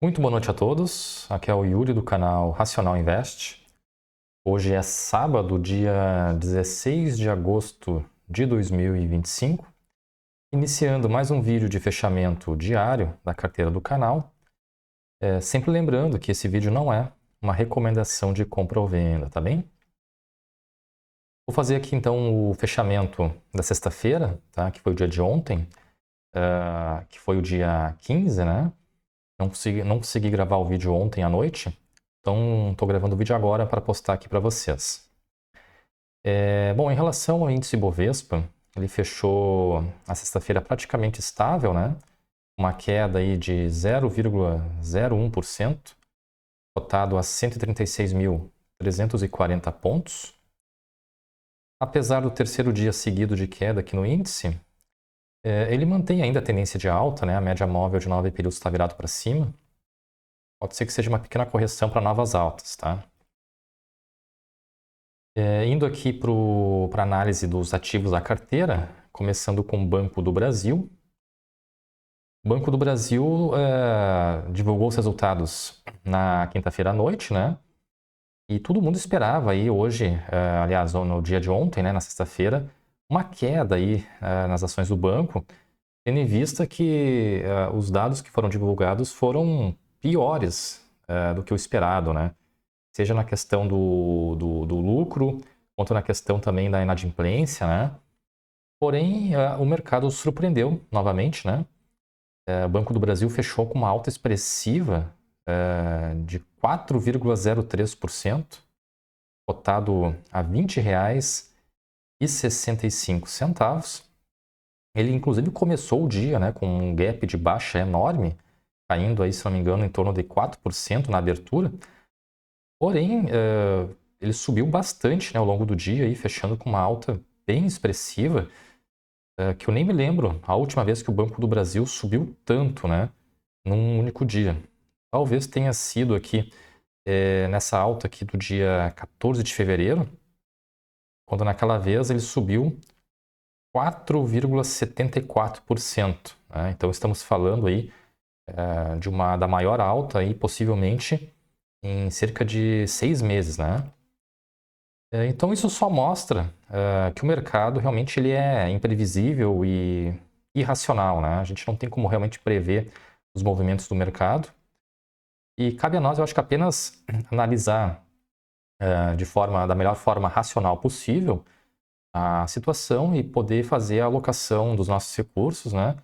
Muito boa noite a todos, aqui é o Yuri do canal Racional Invest. Hoje é sábado, dia 16 de agosto de 2025, iniciando mais um vídeo de fechamento diário da carteira do canal. Sempre lembrando que esse vídeo não é uma recomendação de compra ou venda, tá bem? Vou fazer aqui então o fechamento da sexta-feira, tá? Que foi o dia de ontem, que foi o dia 15, né? Não consegui gravar o vídeo ontem à noite, então estou gravando o vídeo agora para postar aqui para vocês. Bom, em relação ao índice Bovespa, ele fechou a sexta-feira praticamente estável, né? Uma queda aí de 0,01%, cotado a 136.340 pontos. Apesar do terceiro dia seguido de queda aqui no índice, ele mantém ainda a tendência de alta, né? A média móvel de 9 períodos está virado para cima. Pode ser que seja uma pequena correção para novas altas, tá? Indo aqui para a análise dos ativos da carteira, começando com o Banco do Brasil. O Banco do Brasil divulgou os resultados na quinta-feira à noite, né? E todo mundo esperava aí hoje, aliás, no dia de ontem, né, na sexta-feira, uma queda aí nas ações do banco, tendo em vista que os dados que foram divulgados foram piores do que o esperado, né? Seja na questão do lucro, quanto na questão também da inadimplência, né? Porém, o mercado surpreendeu novamente, né? O Banco do Brasil fechou com uma alta expressiva de 4,03%, cotado a R$ 20,65. Ele, inclusive, começou o dia, né, com um gap de baixa enorme, caindo aí, se não me engano, em torno de 4% na abertura. Porém, ele subiu bastante, né, ao longo do dia, aí, fechando com uma alta bem expressiva, que eu nem me lembro a última vez que o Banco do Brasil subiu tanto, né, num único dia. Talvez tenha sido aqui nessa alta aqui do dia 14 de fevereiro, quando naquela vez ele subiu 4,74%. Né? Então estamos falando aí da maior alta aí, possivelmente em cerca de 6 meses, né? Então isso só mostra que o mercado realmente ele é imprevisível e irracional, né? A gente não tem como realmente prever os movimentos do mercado. E cabe a nós, eu acho que apenas analisar da melhor forma racional possível a situação e poder fazer a alocação dos nossos recursos, né?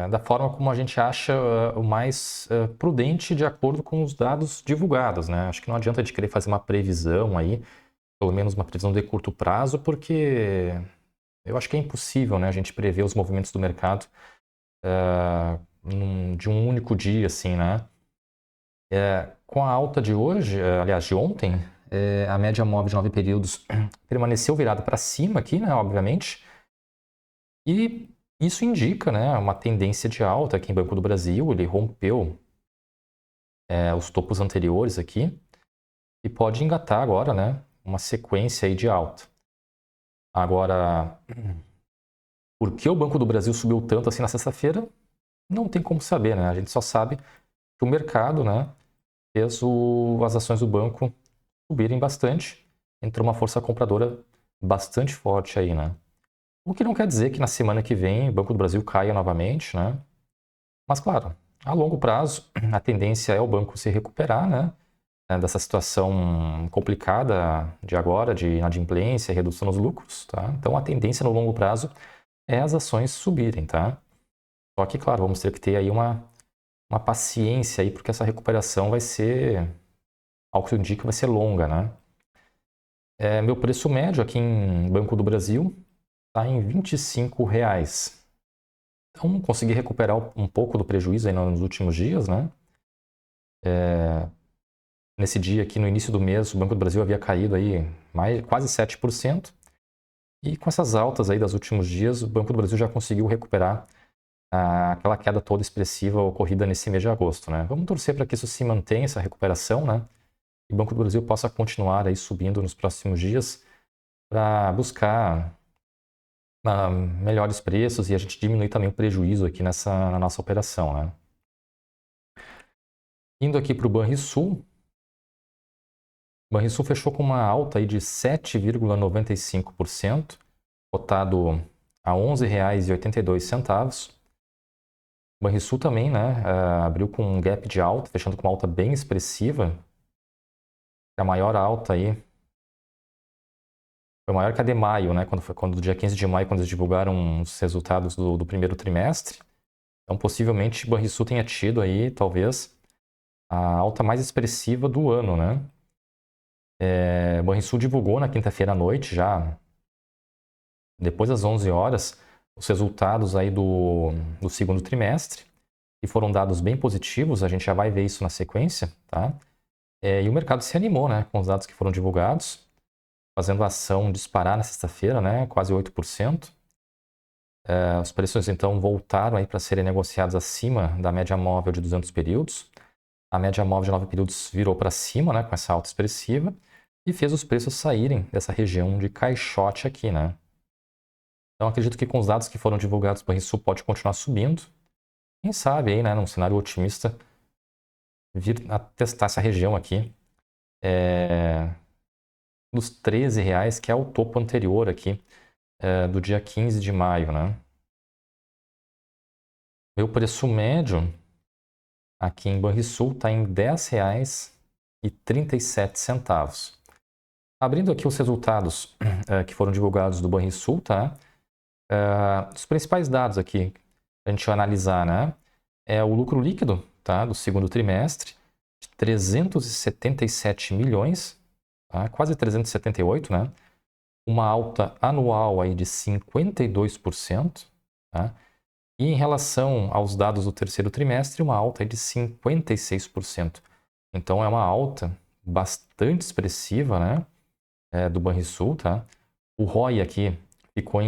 Da forma como a gente acha o mais prudente de acordo com os dados divulgados, né? Acho que não adianta a gente querer fazer uma previsão aí, pelo menos uma previsão de curto prazo, porque eu acho que é impossível, né, a gente prever os movimentos do mercado de um único dia, assim, né? Com a alta de hoje, aliás, de ontem, a média móvel de 9 períodos permaneceu virada para cima aqui, né, obviamente, e isso indica, né, uma tendência de alta aqui em Banco do Brasil. Ele rompeu os topos anteriores aqui e pode engatar agora, né, uma sequência aí de alta. Agora, por que o Banco do Brasil subiu tanto assim na sexta-feira? Não tem como saber, né? A gente só sabe que o mercado, né, fez as ações do banco subirem bastante, entrou uma força compradora bastante forte aí, né? O que não quer dizer que na semana que vem o Banco do Brasil caia novamente, né? Mas, claro, a longo prazo, a tendência é o banco se recuperar, né? Dessa situação complicada de agora, de inadimplência e redução nos lucros, tá? Então, a tendência no longo prazo é as ações subirem, tá? Só que, claro, vamos ter que ter aí uma paciência aí, porque essa recuperação vai ser, ao que indica, vai ser longa, né? Meu preço médio aqui em Banco do Brasil está em R$ 25. Então, consegui recuperar um pouco do prejuízo aí nos últimos dias, né? Nesse dia aqui, no início do mês, o Banco do Brasil havia caído aí quase 7%. E com essas altas aí dos últimos dias, o Banco do Brasil já conseguiu recuperar aquela queda toda expressiva ocorrida nesse mês de agosto, né? Vamos torcer para que isso se mantenha, essa recuperação, né? E o Banco do Brasil possa continuar aí subindo nos próximos dias para buscar melhores preços e a gente diminuir também o prejuízo aqui na nossa operação, né? Indo aqui para o Banrisul. O Banrisul fechou com uma alta aí de 7,95%, cotado a R$ 11,82. O Banrisul também, né, abriu com um gap de alta, fechando com uma alta bem expressiva. A maior alta aí foi maior que a de maio, né, quando dia 15 de maio, quando eles divulgaram os resultados do primeiro trimestre. Então, possivelmente, o Banrisul tenha tido aí, talvez, a alta mais expressiva do ano, né? O Banrisul divulgou na quinta-feira à noite, já depois das 11 horas, os resultados aí do segundo trimestre, e foram dados bem positivos, a gente já vai ver isso na sequência, tá? E o mercado se animou, né, com os dados que foram divulgados, fazendo a ação disparar na sexta-feira, né, quase 8%. Os preços, então, voltaram aí para serem negociados acima da média móvel de 200 períodos. A média móvel de 9 períodos virou para cima, né, com essa alta expressiva, e fez os preços saírem dessa região de caixote aqui, né? Então, acredito que com os dados que foram divulgados, o Banrisul pode continuar subindo. Quem sabe aí, né, num cenário otimista, vir a testar essa região aqui dos R$ 13, que é o topo anterior aqui do dia 15 de maio, né? Meu preço médio aqui em Banrisul está em R$ 10,37. Abrindo aqui os resultados que foram divulgados do Banrisul, tá? Os principais dados aqui a gente vai analisar, né? É o lucro líquido, tá? Do segundo trimestre, de 377 milhões, tá? Quase 378, né? Uma alta anual aí de 52%, tá? E em relação aos dados do terceiro trimestre, uma alta aí de 56%. Então é uma alta bastante expressiva, né? Do Banrisul, tá? O ROI aqui ficou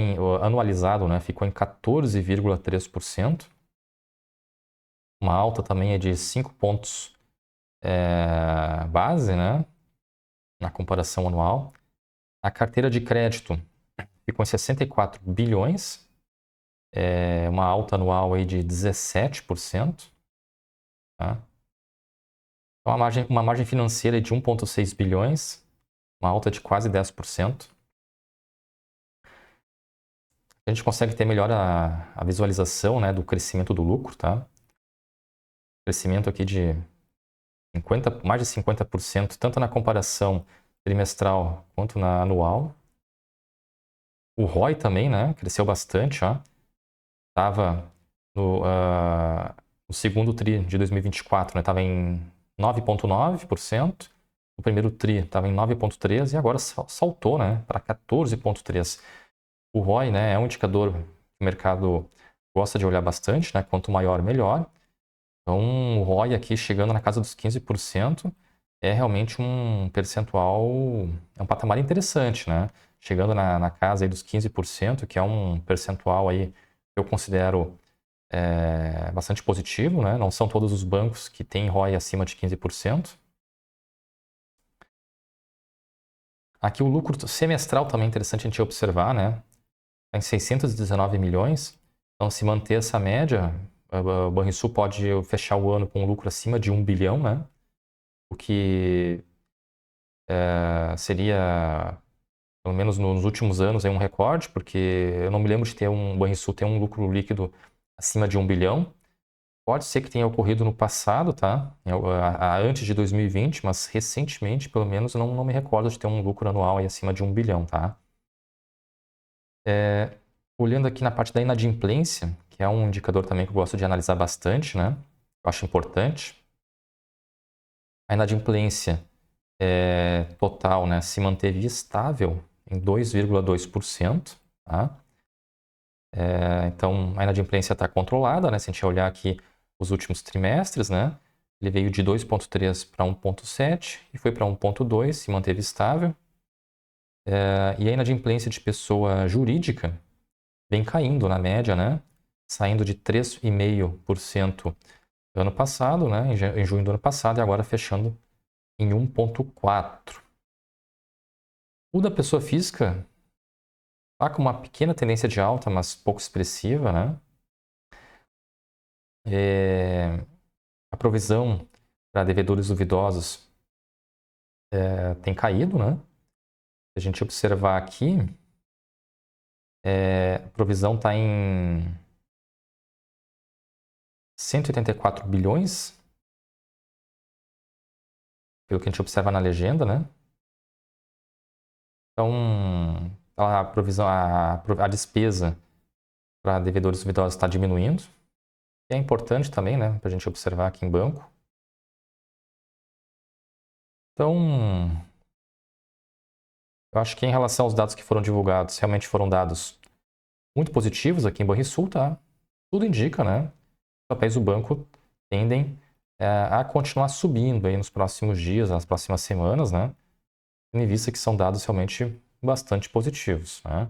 anualizado, né? Ficou em 14,3%. Uma alta também é de 5 pontos base, né? Na comparação anual. A carteira de crédito ficou em 64 bilhões, uma alta anual aí de 17%. Tá? Então, uma margem financeira de 1,6 bilhões, uma alta de quase 10%. A gente consegue ter melhor a visualização, né, do crescimento do lucro, tá? Crescimento aqui de mais de 50%, tanto na comparação trimestral quanto na anual. O ROI também, né, cresceu bastante, ó. Estava no segundo TRI de 2024, né, estava em 9,9%. No primeiro TRI estava em 9,3% e agora saltou, né, para 14,3%. O ROI, né, é um indicador que o mercado gosta de olhar bastante, né, quanto maior, melhor. Então, o ROI aqui chegando na casa dos 15% é realmente um percentual, é um patamar interessante, né? Chegando na casa aí dos 15%, que é um percentual aí que eu considero bastante positivo, né? Não são todos os bancos que têm ROI acima de 15%. Aqui o lucro semestral também é interessante a gente observar, né? Está em 619 milhões. Então, se manter essa média, o Banrisul pode fechar o ano com um lucro acima de 1 bilhão, né? O que seria, pelo menos nos últimos anos, um recorde, porque eu não me lembro de ter um Banrisul ter um lucro líquido acima de 1 bilhão. Pode ser que tenha ocorrido no passado, tá? Antes de 2020, mas recentemente, pelo menos, eu não me recordo de ter um lucro anual aí acima de 1 bilhão, tá? Olhando aqui na parte da inadimplência, que é um indicador também que eu gosto de analisar bastante, né? Eu acho importante. A inadimplência total, né, se manteve estável em 2,2%. Tá? Então, a inadimplência está controlada, né? Se a gente olhar aqui os últimos trimestres, né? Ele veio de 2,3 para 1,7 e foi para 1,2, se manteve estável. E a inadimplência de pessoa jurídica vem caindo na média, né? Saindo de 3,5% do ano passado, né? Em junho do ano passado, e agora fechando em 1,4%. O da pessoa física está com uma pequena tendência de alta, mas pouco expressiva, né? A provisão para devedores duvidosos tem caído, né? Se a gente observar aqui, a provisão está em 184 bilhões, pelo que a gente observa na legenda, né? Então, a provisão, a despesa para devedores duvidosos está diminuindo. E é importante também, né, para a gente observar aqui em banco. Então, eu acho que em relação aos dados que foram divulgados, realmente foram dados muito positivos aqui em Banrisul, tá? Tudo indica, né? Os papéis do banco tendem a continuar subindo aí nos próximos dias, nas próximas semanas, né? Tendo em vista que são dados realmente bastante positivos, né?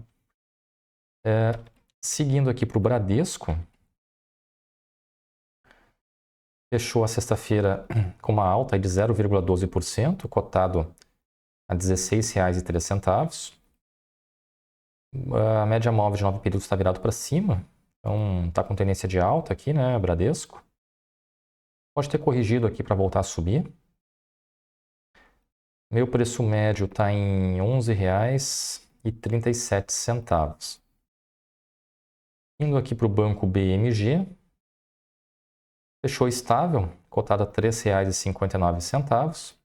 Seguindo aqui para o Bradesco, fechou a sexta-feira com uma alta de 0,12%, cotado a R$ 16,03. A média móvel de 9 períodos está virado para cima, então está com tendência de alta aqui, né, Bradesco. Pode ter corrigido aqui para voltar a subir. Meu preço médio está em R$ 11,37. Indo aqui para o banco BMG, fechou estável, cotado a R$ 3,59.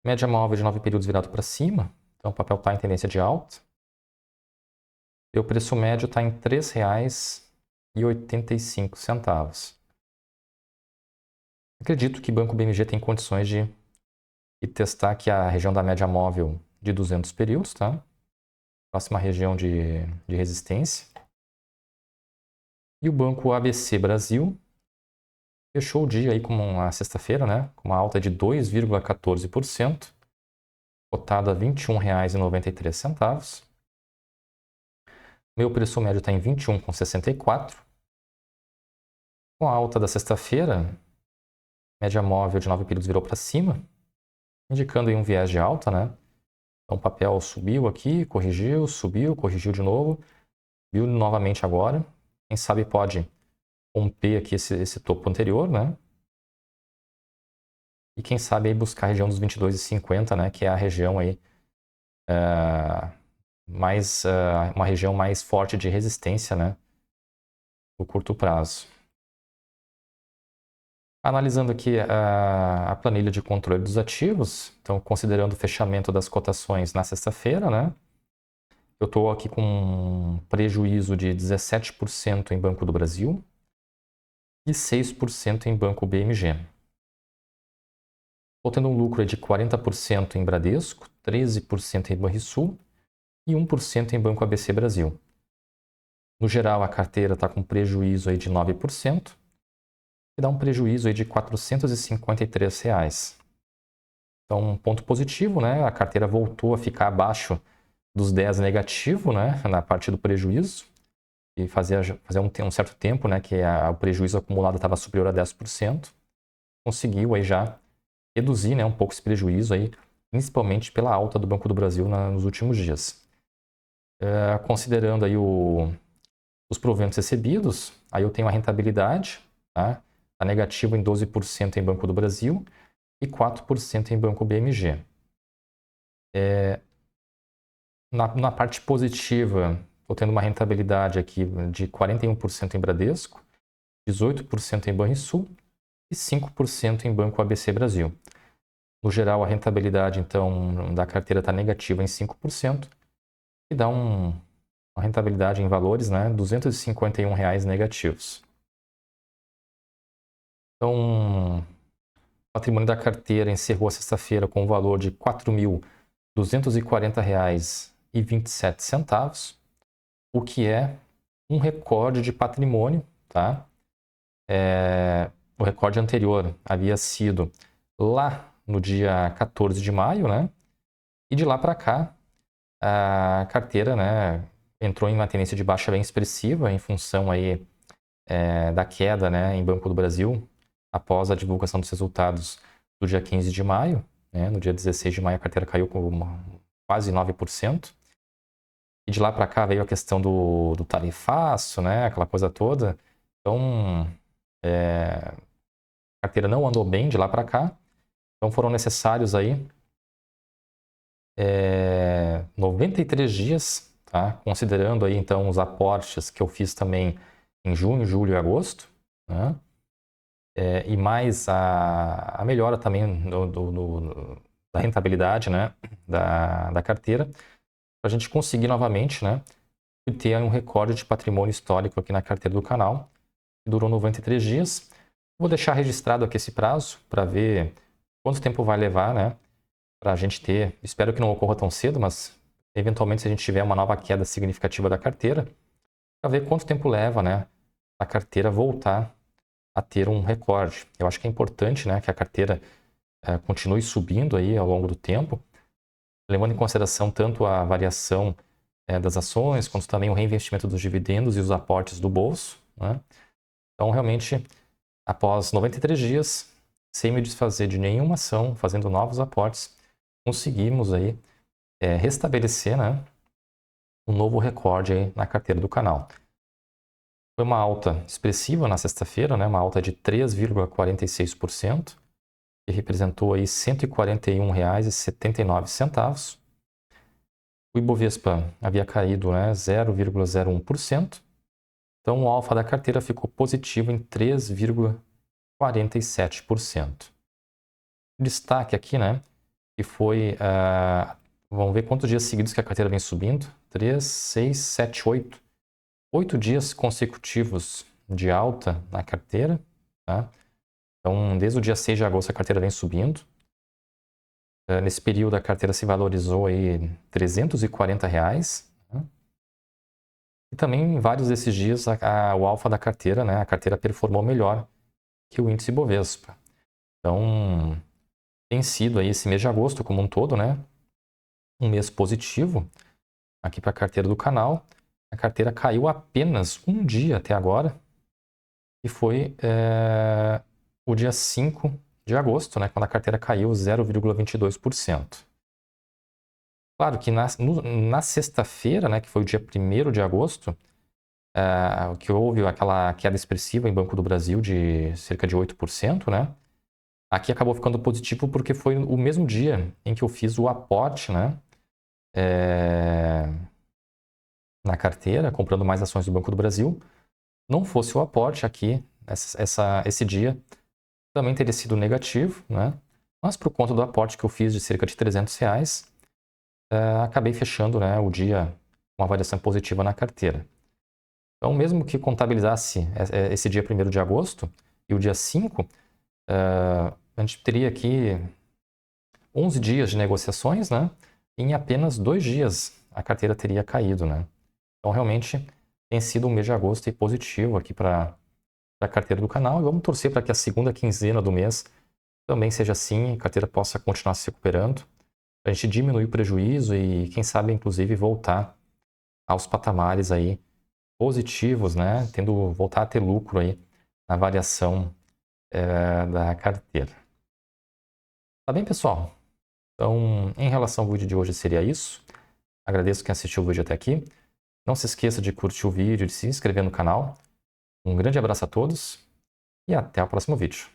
Média móvel de 9 períodos virado para cima, então o papel está em tendência de alta. E o preço médio está em R$ 3,85. Acredito que o Banco BMG tem condições de testar aqui a região da média móvel de 200 períodos, tá? Próxima região de resistência. E o Banco ABC Brasil fechou o dia aí como a sexta-feira, né? Com uma alta de 2,14%, cotada a R$ 21,93. Meu preço médio está em 21,64. Com a alta da sexta-feira, média móvel de 9 períodos virou para cima, indicando aí um viés de alta, né? Então o papel subiu aqui, corrigiu, subiu, corrigiu de novo, subiu novamente agora. Quem sabe pode romper aqui esse topo anterior, né? E quem sabe aí buscar a região dos 22,50, né? Que é a região aí uma região mais forte de resistência, né? No curto prazo. Analisando aqui a planilha de controle dos ativos, então considerando o fechamento das cotações na sexta-feira, né? Eu estou aqui com um prejuízo de 17% em Banco do Brasil e 6% em Banco BMG. Estou tendo um lucro de 40% em Bradesco, 13% em Banrisul e 1% em Banco ABC Brasil. No geral, a carteira está com prejuízo aí de 9%, que dá um prejuízo aí de R$ 453. Então, um ponto positivo, né? A carteira voltou a ficar abaixo dos 10 negativo, né? Na parte do prejuízo. E fazia um certo tempo, né? Que o prejuízo acumulado estava superior a 10%. Conseguiu aí já reduzir, né, um pouco esse prejuízo aí, principalmente pela alta do Banco do Brasil nos últimos dias. Considerando aí os proventos recebidos, aí eu tenho a rentabilidade, tá? Tá negativo em 12% em Banco do Brasil e 4% em Banco BMG. Na parte positiva, estou tendo uma rentabilidade aqui de 41% em Bradesco, 18% em Banrisul e 5% em Banco ABC Brasil. No geral, a rentabilidade, então, da carteira está negativa em 5% e dá uma rentabilidade em valores, né, R$ 251 negativos. Então, o patrimônio da carteira encerrou a sexta-feira com um valor de R$ 4.240,27, o que é um recorde de patrimônio, tá? O recorde anterior havia sido lá no dia 14 de maio, né? E de lá para cá, a carteira, né, entrou em uma tendência de baixa bem expressiva em função aí, da queda, né, em Banco do Brasil após a divulgação dos resultados do dia 15 de maio. Né? No dia 16 de maio a carteira caiu com quase 9%. E de lá para cá veio a questão do tarifaço, né, aquela coisa toda. Então, a carteira não andou bem de lá para cá. Então foram necessários aí 93 dias, tá? Considerando aí então os aportes que eu fiz também em junho, julho e agosto, né? E mais a melhora também da rentabilidade, né? da carteira, para a gente conseguir novamente, né? ter um recorde de patrimônio histórico aqui na carteira do canal, que durou 93 dias. Vou deixar registrado aqui esse prazo para ver quanto tempo vai levar, né? Para a gente ter, espero que não ocorra tão cedo, mas eventualmente se a gente tiver uma nova queda significativa da carteira, para ver quanto tempo leva, né? A carteira voltar a ter um recorde. Eu acho que é importante, né? Que a carteira continue subindo aí ao longo do tempo, levando em consideração tanto a variação das ações, quanto também o reinvestimento dos dividendos e os aportes do bolso, né? Então, realmente, após 93 dias, sem me desfazer de nenhuma ação, fazendo novos aportes, conseguimos aí restabelecer, né, um novo recorde aí na carteira do canal. Foi uma alta expressiva na sexta-feira, né, uma alta de 3,46%, que representou aí R$ 141,79. O Ibovespa havia caído, né, 0,01%. Então, o alfa da carteira ficou positivo em 3,47%. Destaque aqui, né, que foi, vamos ver quantos dias seguidos que a carteira vem subindo. 3, 6, 7, 8. 8 dias consecutivos de alta na carteira, tá? Então, desde o dia 6 de agosto a carteira vem subindo. Nesse período a carteira se valorizou aí R$ 340. Né? E também em vários desses dias o alfa da carteira, né, a carteira performou melhor que o índice Ibovespa. Então, tem sido aí esse mês de agosto como um todo, né, um mês positivo aqui para a carteira do canal. A carteira caiu apenas um dia até agora, e foi o dia 5 de agosto, né, quando a carteira caiu 0,22%. Claro que na sexta-feira, né, que foi o dia 1º de agosto, que houve aquela queda expressiva em Banco do Brasil de cerca de 8%, né? Aqui acabou ficando positivo porque foi o mesmo dia em que eu fiz o aporte, né? Na carteira, comprando mais ações do Banco do Brasil. Não fosse o aporte aqui, esse dia também teria sido negativo, né? Mas por conta do aporte que eu fiz de cerca de R$ 300, acabei fechando, né, o dia com uma variação positiva na carteira. Então, mesmo que contabilizasse esse dia 1º de agosto e o dia 5, a gente teria aqui 11 dias de negociações, né? E em apenas 2 dias a carteira teria caído, né? Então, realmente tem sido um mês de agosto positivo aqui para a carteira do canal. E vamos torcer para que a segunda quinzena do mês também seja assim, a carteira possa continuar se recuperando, para a gente diminuir o prejuízo e, quem sabe, inclusive, voltar aos patamares aí positivos, né? Voltar a ter lucro aí na variação da carteira. Tá bem, pessoal? Então, em relação ao vídeo de hoje seria isso. Agradeço quem assistiu o vídeo até aqui. Não se esqueça de curtir o vídeo, de se inscrever no canal. Um grande abraço a todos e até o próximo vídeo.